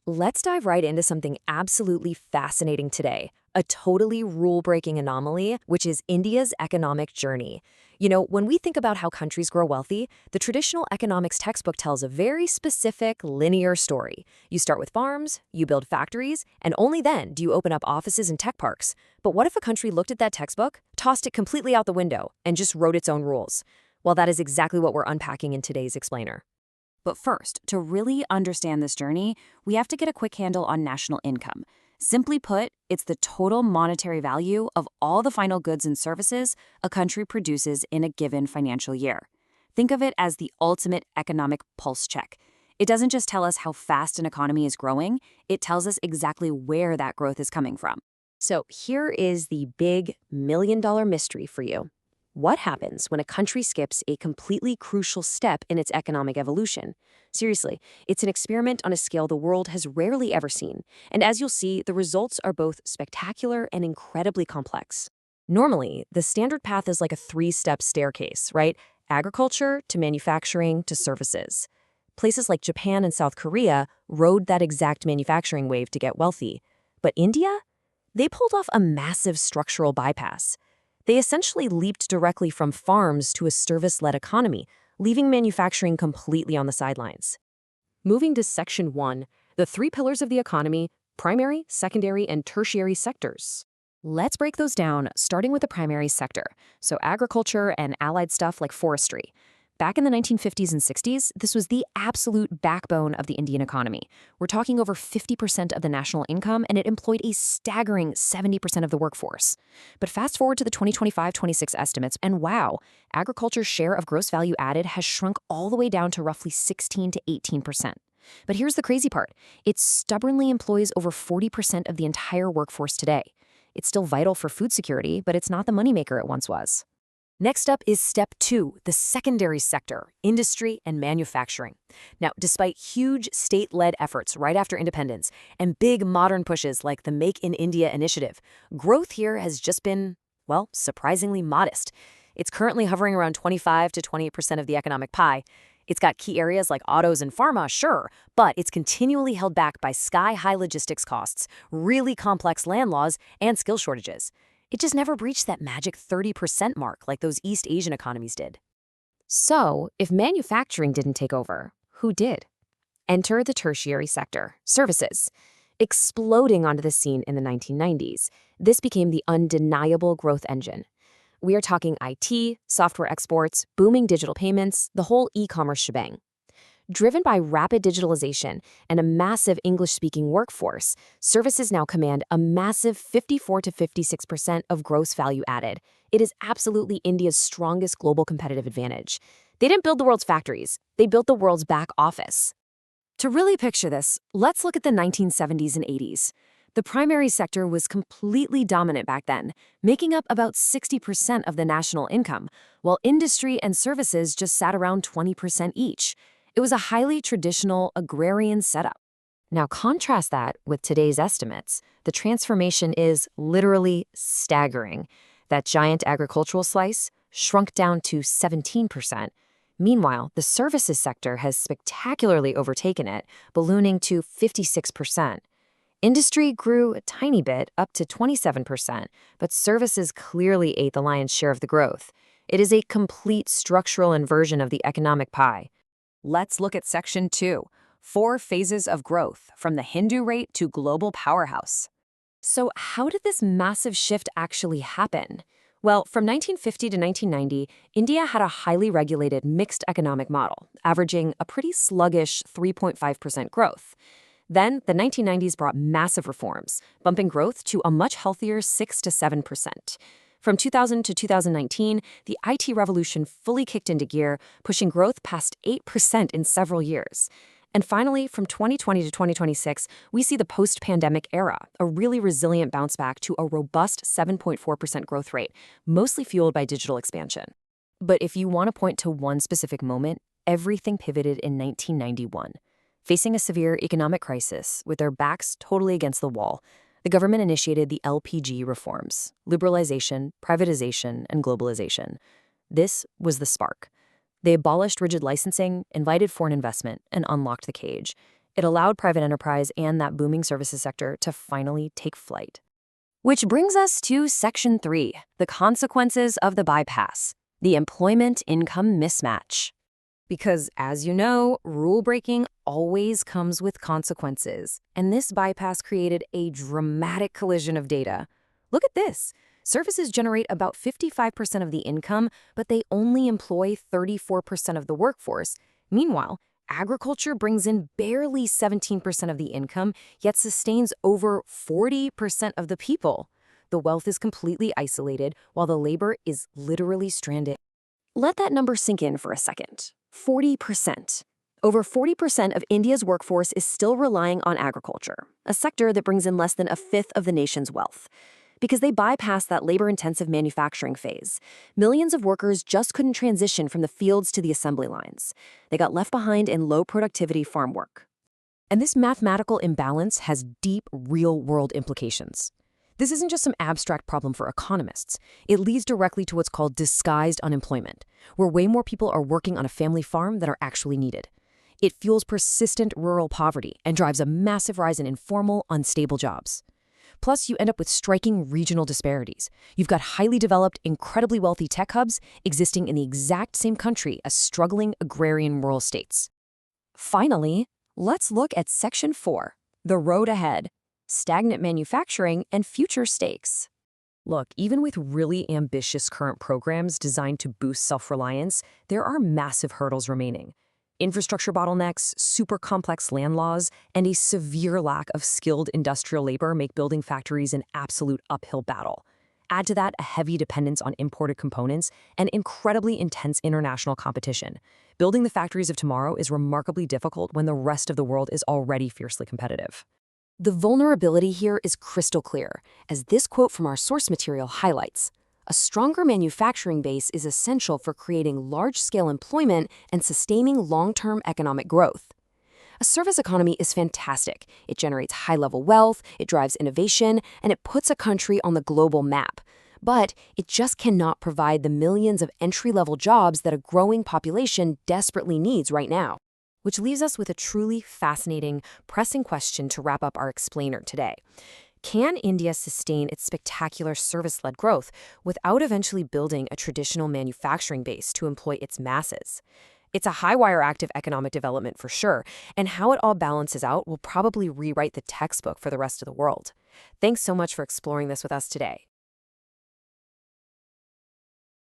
Let's dive right into something absolutely fascinating today, a totally rule-breaking anomaly, which is India's economic journey. When we think about how countries grow wealthy, the traditional economics textbook tells a very specific, linear story. You start with farms, you build factories, and only then do you open up offices and tech parks. But what if a country looked at that textbook, tossed it completely out the window, and just wrote its own rules? Well, that is exactly what we're unpacking in today's explainer. But first, to really understand this journey, we have to get a quick handle on national income. Simply put, it's the total monetary value of all the final goods and services a country produces in a given financial year. Think of it as the ultimate economic pulse check. It doesn't just tell us how fast an economy is growing, it tells us exactly where that growth is coming from. So here is the big million-dollar mystery for you. What happens when a country skips a completely crucial step in its economic evolution? Seriously, it's an experiment on a scale the world has rarely ever seen. And as you'll see, the results are both spectacular and incredibly complex. Normally, the standard path is like a three-step staircase, right? Agriculture to manufacturing to services. Places like Japan and South Korea rode that exact manufacturing wave to get wealthy. But India? They pulled off a massive structural bypass. They essentially leaped directly from farms to a service-led economy, leaving manufacturing completely on the sidelines. Moving to Section 1, the three pillars of the economy: primary, secondary, and tertiary sectors. Let's break those down, starting with the primary sector, so agriculture and allied stuff like forestry. Back in the 1950s and 60s, this was the absolute backbone of the Indian economy. We're talking over 50% of the national income, and it employed a staggering 70% of the workforce. But fast forward to the 2025-26 estimates, and wow, agriculture's share of gross value added has shrunk all the way down to roughly 16 to 18%. But here's the crazy part. It stubbornly employs over 40% of the entire workforce today. It's still vital for food security, but it's not the moneymaker it once was. Next up is Step 2, the secondary sector, industry and manufacturing. Now, despite huge state-led efforts right after independence and big modern pushes like the Make in India initiative, growth here has just been, well, surprisingly modest. It's currently hovering around 25 to 28% of the economic pie. It's got key areas like autos and pharma, sure, but it's continually held back by sky-high logistics costs, really complex land laws, and skill shortages. It just never breached that magic 30% mark like those East Asian economies did. So, if manufacturing didn't take over, who did? Enter the tertiary sector, services. Exploding onto the scene in the 1990s, this became the undeniable growth engine. We are talking IT, software exports, booming digital payments, the whole e-commerce shebang. Driven by rapid digitalization and a massive English-speaking workforce, services now command a massive 54 to 56% of gross value added. It is absolutely India's strongest global competitive advantage. They didn't build the world's factories, they built the world's back office. To really picture this, let's look at the 1970s and 80s. The primary sector was completely dominant back then, making up about 60% of the national income, while industry and services just sat around 20% each. It was a highly traditional agrarian setup. Now contrast that with today's estimates. The transformation is literally staggering. That giant agricultural slice shrunk down to 17%. Meanwhile, the services sector has spectacularly overtaken it, ballooning to 56%. Industry grew a tiny bit, up to 27%, but services clearly ate the lion's share of the growth. It is a complete structural inversion of the economic pie. Let's look at Section 2, 4 phases of growth, from the Hindu rate to global powerhouse. So how did this massive shift actually happen? Well, from 1950 to 1990, India had a highly regulated mixed economic model, averaging a pretty sluggish 3.5% growth. Then, the 1990s brought massive reforms, bumping growth to a much healthier 6 to 7%. From 2000 to 2019, the IT revolution fully kicked into gear, pushing growth past 8% in several years. And finally, from 2020 to 2026, we see the post-pandemic era, a really resilient bounce back to a robust 7.4% growth rate, mostly fueled by digital expansion. But if you want to point to one specific moment, everything pivoted in 1991. Facing a severe economic crisis, with their backs totally against the wall, the government initiated the LPG reforms: liberalization, privatization, and globalization. This was the spark. They abolished rigid licensing, invited foreign investment, and unlocked the cage. It allowed private enterprise and that booming services sector to finally take flight. Which brings us to Section 3, the consequences of the bypass, the employment income mismatch. Because, as you know, rule breaking always comes with consequences, and this bypass created a dramatic collision of data. Look at this. Services generate about 55% of the income, but they only employ 34% of the workforce. Meanwhile, agriculture brings in barely 17% of the income, yet sustains over 40% of the people. The wealth is completely isolated, while the labor is literally stranded. Let that number sink in for a second. 40%. Over 40% of India's workforce is still relying on agriculture, a sector that brings in less than a fifth of the nation's wealth. Because they bypassed that labor-intensive manufacturing phase, millions of workers just couldn't transition from the fields to the assembly lines. They got left behind in low-productivity farm work. And this mathematical imbalance has deep, real-world implications. This isn't just some abstract problem for economists. It leads directly to what's called disguised unemployment, where way more people are working on a family farm than are actually needed. It fuels persistent rural poverty and drives a massive rise in informal, unstable jobs. Plus, you end up with striking regional disparities. You've got highly developed, incredibly wealthy tech hubs existing in the exact same country as struggling agrarian rural states. Finally, let's look at Section 4, the road ahead. Stagnant manufacturing, and future stakes. Look, even with really ambitious current programs designed to boost self-reliance, there are massive hurdles remaining. Infrastructure bottlenecks, super complex land laws, and a severe lack of skilled industrial labor make building factories an absolute uphill battle. Add to that a heavy dependence on imported components and incredibly intense international competition. Building the factories of tomorrow is remarkably difficult when the rest of the world is already fiercely competitive. The vulnerability here is crystal clear, as this quote from our source material highlights. A stronger manufacturing base is essential for creating large-scale employment and sustaining long-term economic growth. A service economy is fantastic. It generates high-level wealth, it drives innovation, and it puts a country on the global map. But it just cannot provide the millions of entry-level jobs that a growing population desperately needs right now. Which leaves us with a truly fascinating, pressing question to wrap up our explainer today. Can India sustain its spectacular service-led growth without eventually building a traditional manufacturing base to employ its masses? It's a high-wire active economic development for sure, and how it all balances out will probably rewrite the textbook for the rest of the world. Thanks so much for exploring this with us today.